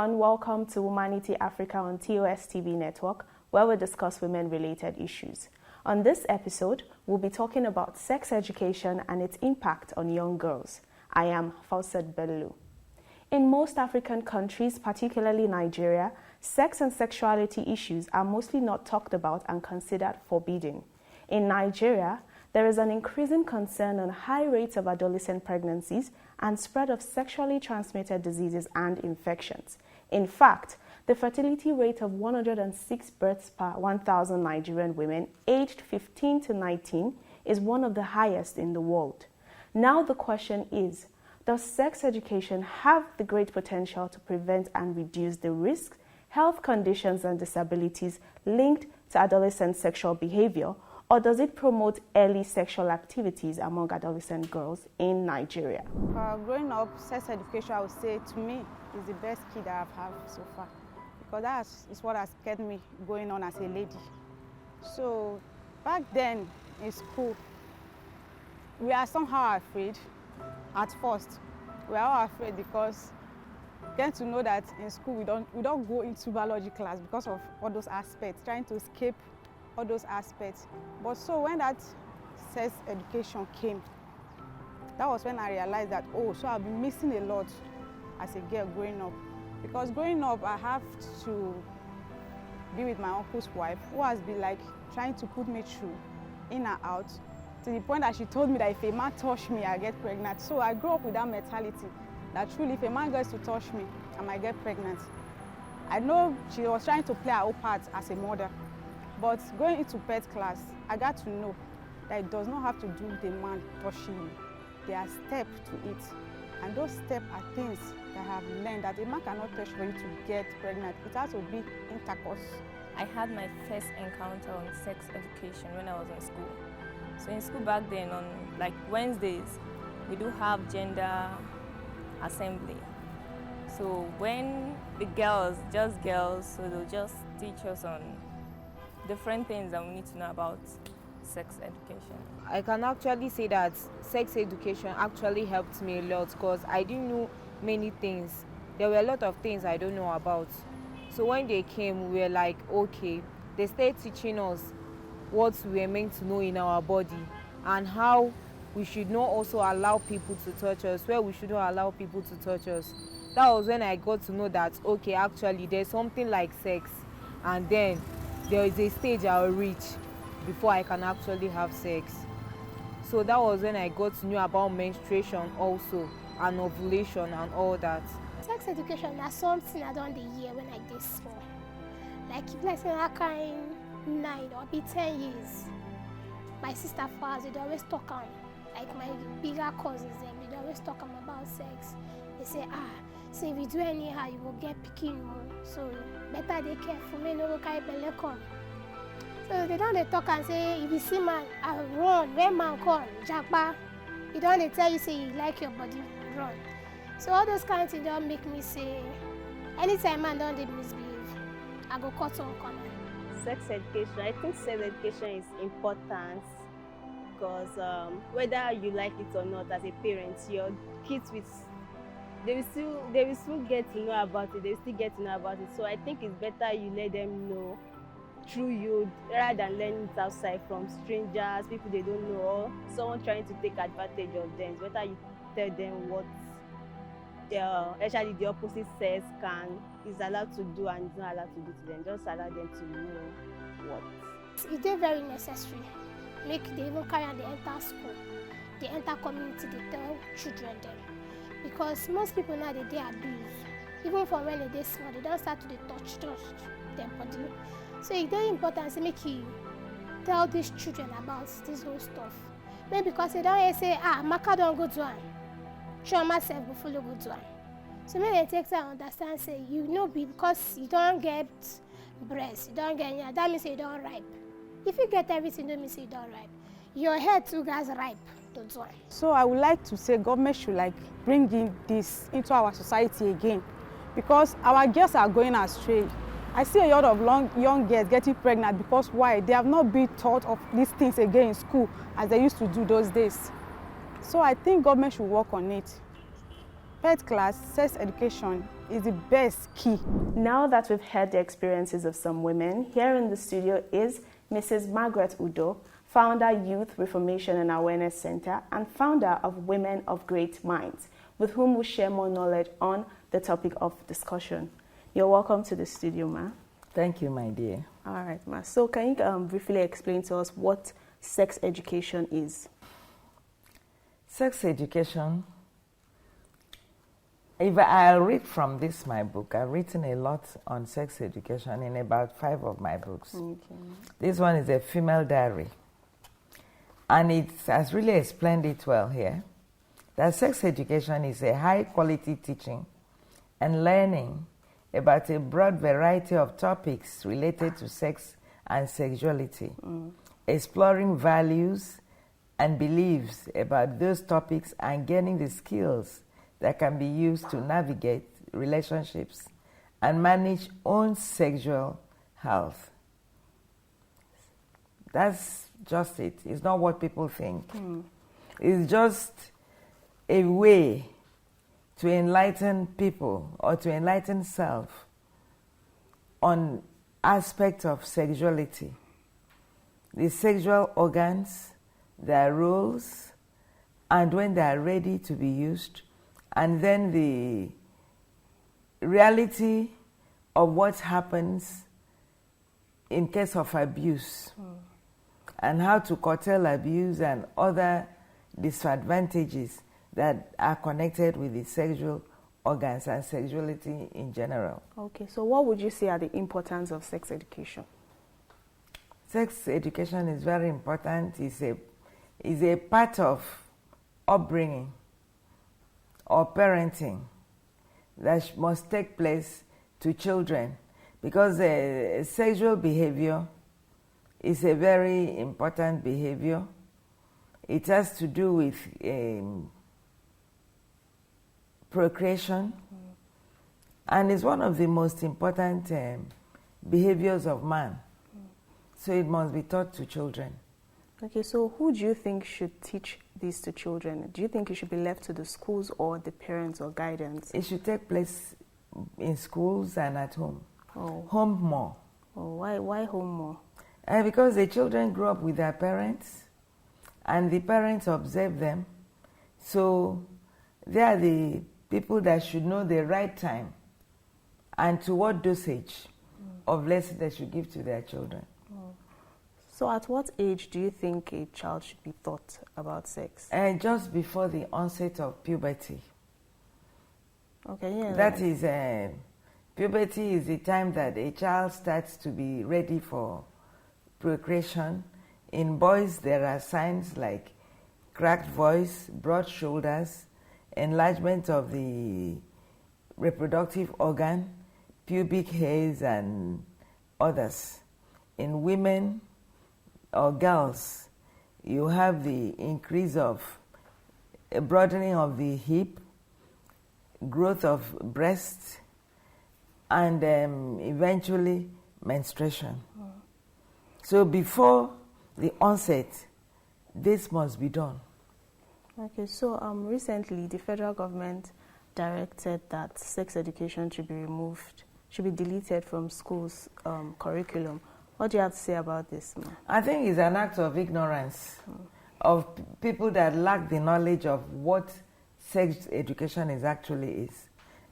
everyone, welcome to Womanity Africa on TOS TV network, where we discuss women-related issues. On this episode, we'll be talking about sex education and its impact on young girls. I am Fawcett Bello. In most African countries, particularly Nigeria, sex and sexuality issues are mostly not talked about and considered forbidden. In Nigeria, there is an increasing concern on high rates of adolescent pregnancies and spread of sexually transmitted diseases and infections. In fact, the fertility rate of 106 births per 1,000 Nigerian women aged 15 to 19 is one of the highest in the world. Now the question is, does sex education have the great potential to prevent and reduce the risks, health conditions and disabilities linked to adolescent sexual behavior, or does it promote early sexual activities among adolescent girls in Nigeria? Growing up, sex education, I would say, to me, is the best key that I've had so far. Because that is what has kept me going on as a lady. So back then in school, we are somehow afraid at first. We are all afraid because getting to know that in school we don't go into biology class because of all those aspects, trying to escape all those aspects. But so when that sex education came, that was when I realized that, oh, so I've been missing a lot as a girl growing up. Because growing up, I have to be with my uncle's wife, who has been like trying to put me through, in and out, to the point that she told me that if a man touch me, I get pregnant. So I grew up with that mentality that truly if a man gets to touch me, I might get pregnant. I know she was trying to play her own part as a mother. But going into pet class, I got to know that it does not have to do with a man touching you. There are steps to it. And those steps are things that I have learned that a man cannot touch for you to get pregnant. It has to be intercourse. I had my first encounter on sex education when I was in school. So in school back then, on like Wednesdays, we do have gender assembly. So when the girls, just girls, so they'll just teach us on different things that we need to know about sex education. I can actually say that sex education actually helped me a lot because I didn't know many things. There were a lot of things I don't know about. So when they came, we were like, okay, they started teaching us what we were meant to know in our body and how we should not also allow people to touch us, where we shouldn't allow people to touch us. That was when I got to know that, okay, actually there's something like sex, and then there is a stage I'll reach before I can actually have sex. So that was when I got to know about menstruation also, and ovulation and all that. Sex education is something I done the year when I did small. Like if let's say I kind 9 or be 10 years, my sister fathers they always talk on, like my bigger cousins they always talk about sex. They say, so if you do anyhow you will get picking more. So better they careful, may no go carry belle come. So they don't talk and say if you see man, run, when man come, japa. You don't they tell you say you like your body, run. So all those kinds of things don't make me say, anytime man don't misbehave, I go cut on corner. Sex education, I think sex education is important because whether you like it or not as a parent, your kids they will still get to know about it, they still get to know about it. So I think it's better you let them know through you rather than learning it outside from strangers, people they don't know, or someone trying to take advantage of them. It's better you tell them what actually the opposite sex is allowed to do and is not allowed to do to them. Just allow them to know what. It is very necessary. Make they even carry on the entire school, the entire community, they tell children them. Because most people now they abuse. Even from when they small, they don't start to touch their body. So it's very important to make you tell these children about this whole stuff. Maybe because they don't say, Maka don't go to one. Show myself before you go to one. So maybe they take time to understand, say, you know, because you don't get breast, you don't get, that means you don't ripe. If you get everything, that means you don't ripe. Your head too gets ripe. So I would like to say government should bring in this into our society again, because our girls are going astray. I see a lot of young girls getting pregnant because why? They have not been taught of these things again in school as they used to do those days. So I think government should work on it. pet class, sex education is the best key. Now that we've heard the experiences of some women, here in the studio is Mrs. Margaret Udo, founder, Youth Reformation and Awareness Center, and founder of Women of Great Minds, with whom we'll share more knowledge on the topic of discussion. You're welcome to the studio, ma. Thank you, my dear. All right, ma. So can you briefly explain to us what sex education is? Sex education, if I'll read from this, my book, I've written a lot on sex education in about 5 of my books. Okay. This one is a female diary. And it has really explained it well here, that sex education is a high-quality teaching and learning about a broad variety of topics related to sex and sexuality, exploring values and beliefs about those topics and gaining the skills that can be used to navigate relationships and manage own sexual health. That's just it. It's not what people think. It's just a way to enlighten people or to enlighten self on aspects of sexuality. The sexual organs, their roles, and when they are ready to be used, and then the reality of what happens in case of abuse, and how to curtail abuse and other disadvantages that are connected with the sexual organs and sexuality in general. Okay, so what would you say are the importance of sex education? Sex education is very important. It's a part of upbringing or parenting that must take place to children, because sexual behavior is a very important behavior. It has to do with procreation, and is one of the most important behaviors of man. So it must be taught to children. Okay, so who do you think should teach this to children? Do you think it should be left to the schools or the parents or guidance? It should take place in schools and at home. Oh. Home more. Oh, why home more? Because the children grow up with their parents, and the parents observe them. So they are the people that should know the right time and to what dosage of lesson they should give to their children. So at what age do you think a child should be taught about sex? Just before the onset of puberty. Okay, yeah. That is, puberty is the time that a child starts to be ready for procreation. In boys, there are signs like cracked voice, broad shoulders, enlargement of the reproductive organ, pubic hairs, and others. In women or girls, you have the increase of a broadening of the hip, growth of breasts, and eventually menstruation. So before the onset, this must be done. Okay, so recently the federal government directed that sex education should be removed, should be deleted from schools' curriculum. What do you have to say about this, ma'am? I think it's an act of ignorance of people that lack the knowledge of what sex education is.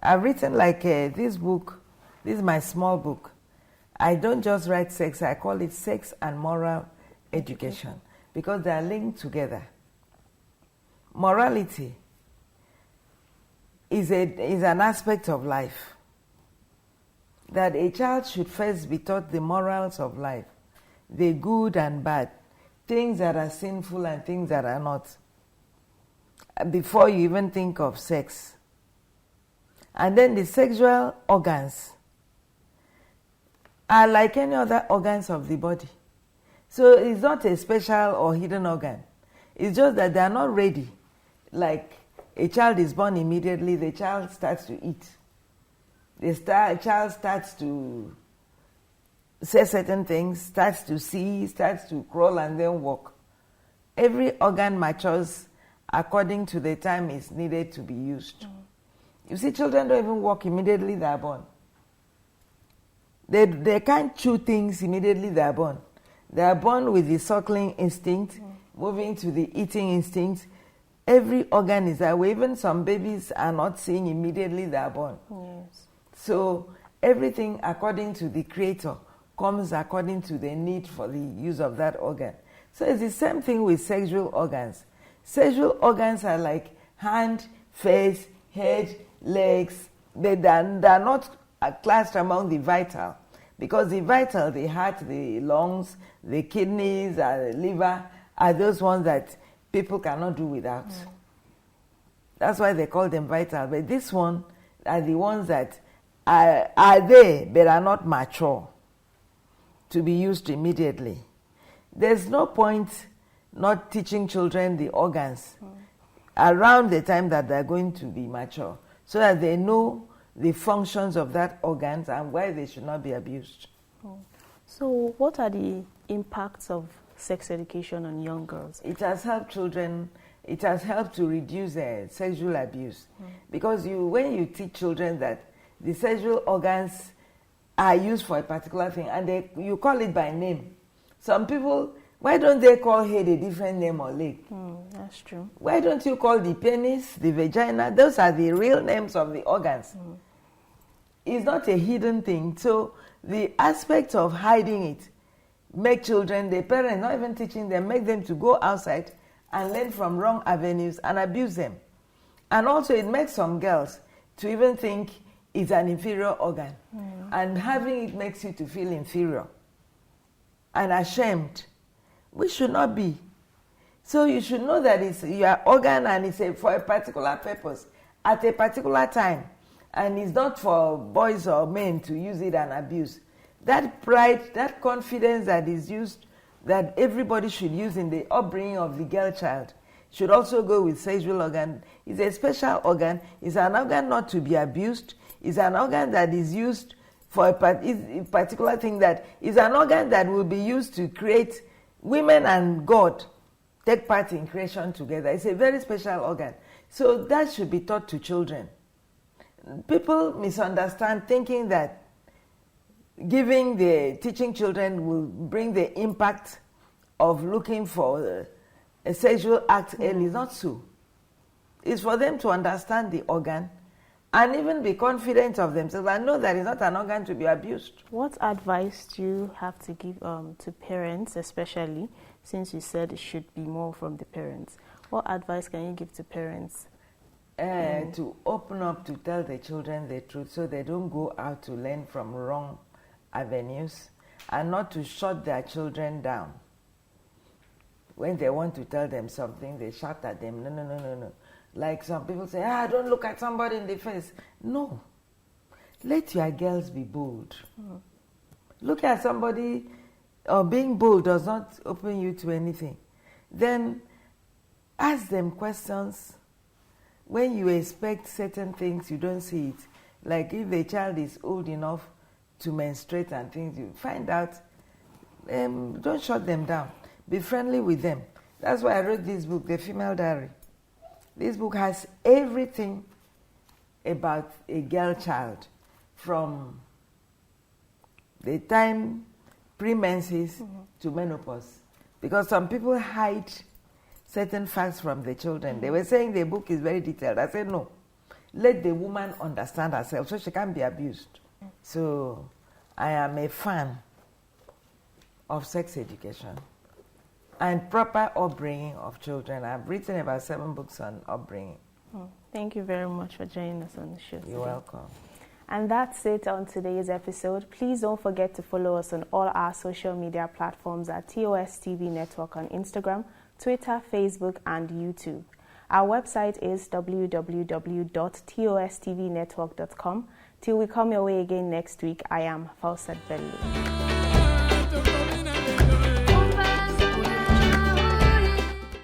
I've written this book. This is my small book. I don't just write sex, I call it sex and moral education, because they are linked together. Morality is an aspect of life, that a child should first be taught the morals of life, the good and bad, things that are sinful and things that are not, before you even think of sex. And then the sexual organs are like any other organs of the body. So it's not a special or hidden organ. It's just that they are not ready. Like a child is born immediately, the child starts to eat. The child starts to say certain things, starts to see, starts to crawl and then walk. Every organ matures according to the time it's needed to be used. You see, children don't even walk immediately they are born. They can't chew things immediately they are born. They are born with the suckling instinct, moving to the eating instinct. Every organ is that way. Even some babies are not seeing immediately they are born. Yes. So everything according to the Creator comes according to the need for the use of that organ. So it's the same thing with sexual organs. Sexual organs are like hand, face, head, legs. They are not classed among the vital, because the vital, the heart, the lungs, the kidneys, the liver, are those ones that people cannot do without. That's why they call them vital. But this one are the ones that are there but are not mature to be used immediately. There's no point not teaching children the organs around the time that they're going to be mature, so that they know the functions of that organs and why they should not be abused. So what are the impacts of sex education on young girls? It has helped children, it has helped to reduce sexual abuse. Because when you teach children that the sexual organs are used for a particular thing, and you call it by name. Some people, why don't they call head a different name or leg? That's true. Why don't you call the penis, the vagina? Those are the real names of the organs. It's not a hidden thing. So the aspect of hiding it make children, the parents not even teaching them, make them to go outside and learn from wrong avenues and abuse them. And also it makes some girls to even think it's an inferior organ. And having it makes you to feel inferior and ashamed. We should not be. So you should know that it's your organ and it's for a particular purpose at a particular time. And it's not for boys or men to use it and abuse. That pride, that confidence that is used, that everybody should use in the upbringing of the girl child, should also go with sexual organ. It's a special organ. It's an organ not to be abused. It's an organ that is used for a particular thing, that is an organ that will be used to create women and God take part in creation together. It's a very special organ. So that should be taught to children. People misunderstand, thinking that teaching children will bring the impact of looking for a sexual act early. It's not so. It's for them to understand the organ and even be confident of themselves and know that it's not an organ to be abused. What advice do you have to give to parents, especially since you said it should be more from the parents? What advice can you give to parents? To open up, to tell the children the truth, so they don't go out to learn from wrong avenues, and not to shut their children down. When they want to tell them something, they shout at them. No. Like some people say, don't look at somebody in the face. No. Let your girls be bold. Look at somebody, or being bold does not open you to anything. Then ask them questions. When you expect certain things, you don't see it. Like if the child is old enough to menstruate and things, you find out. Don't shut them down. Be friendly with them. That's why I wrote this book, The Female Diary. This book has everything about a girl child, from the time pre-menses to menopause. Because some people hide certain facts from the children. They were saying the book is very detailed. I said, no. Let the woman understand herself so she can't be abused. So I am a fan of sex education and proper upbringing of children. I've written about 7 books on upbringing. Thank you very much for joining us on the show today. You're welcome. And that's it on today's episode. Please don't forget to follow us on all our social media platforms at TOS TV Network on Instagram, Twitter, Facebook, and YouTube. Our website is www.tostvnetwork.com. Till we come your way again next week, I am Fausat Bello.